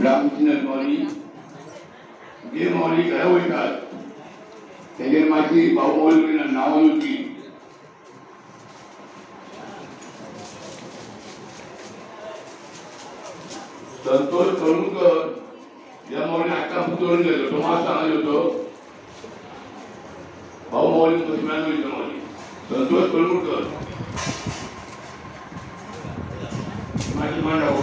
रामकृष्ण मौली जे मौली घरा वयतात तेजेर माती भाऊ मौली नाव होती संतोष कळूनकर या मौली आता पुतळून गेलो तो मला सांगत होतो भाऊ मौली पश्चिमात होतो मौली संतोष कळूनकर माझी मान राहू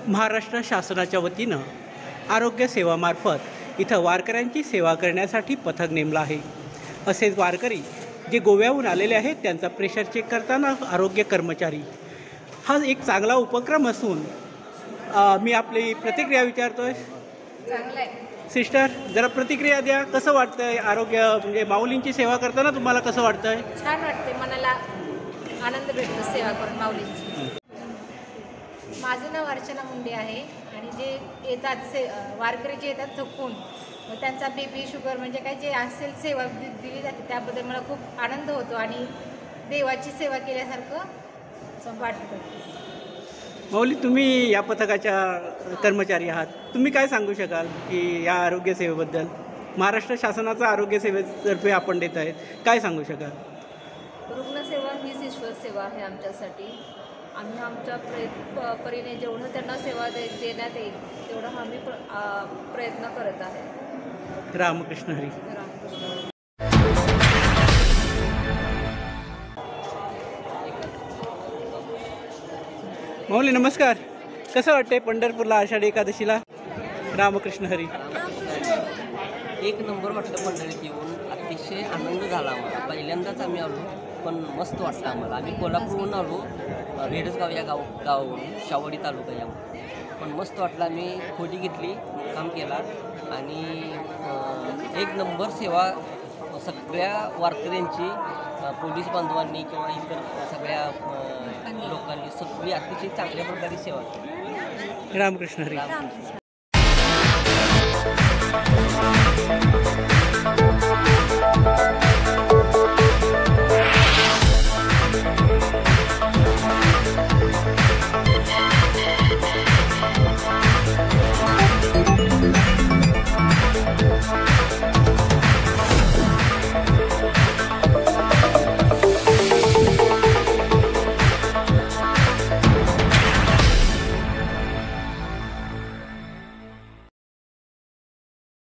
महाराष्ट्र शासनाच्या वतीनं आरोग्य सेवामार्फत इथं वारकऱ्यांची सेवा करण्यासाठी पथक नेमलं आहे। असेच वारकरी जे गोव्याहून आलेले आहेत त्यांचा प्रेशर चेक करताना आरोग्य कर्मचारी हा एक चांगला उपक्रम असून मी आपली प्रतिक्रिया विचारतोय। सिस्टर जरा प्रतिक्रिया द्या, कसं वाटतंय आरोग्य म्हणजे माऊलींची सेवा करताना तुम्हाला कसं वाटतंय? छान वाटते, मनाला आनंद भेटतो सेवा करून माऊलींची। माझं नाव अर्चना मुंडे आहे आणि जे येतात वारकरी जे येतात थकून मग त्यांचा बीपी शुगर म्हणजे काय जे असेल सेवा दिली जाते त्याबद्दल मला खूप आनंद होतो आणि देवाची सेवा केल्यासारखं वाटतं। माऊली तुम्ही या पथकाच्या कर्मचारी आहात, तुम्ही काय सांगू शकाल की या आरोग्य सेवेबद्दल? महाराष्ट्र शासनाचा आरोग्य सेवेतर्फे आपण देत आहेत, काय सांगू शकाल? रुग्णसेवा हीच ईश्वर सेवा आहे आमच्यासाठी। आम्ही आमच्या परीने जेवढं त्यांना सेवा देण्यात येईल तेवढं आम्ही प्रयत्न करत आहे। रामकृष्ण हरी। रामकृष्ण। माऊली नमस्कार, कसं वाटतंय पंढरपूरला आषाढी एकादशीला? रामकृष्ण हरी। एक नंबर वाटतं पंढरीत येऊन, अतिशय आनंद झाला आम्हाला। पहिल्यांदाच आम्ही आलो पण मस्त वाटतं आम्हाला। आम्ही कोल्हापूरहून आलो, रेडसगाव या गावावरून, शावडी तालुका यामध्ये, पण मस्त वाटलं। आम्ही खोली घेतली, काम केला आणि एक नंबर सेवा सगळ्या वारकऱ्यांची, पोलीस बांधवांनी किंवा इतर सगळ्या लोकांनी सगळी अतिशय चांगल्या प्रकारे सेवा केली। रामकृष्ण हरी।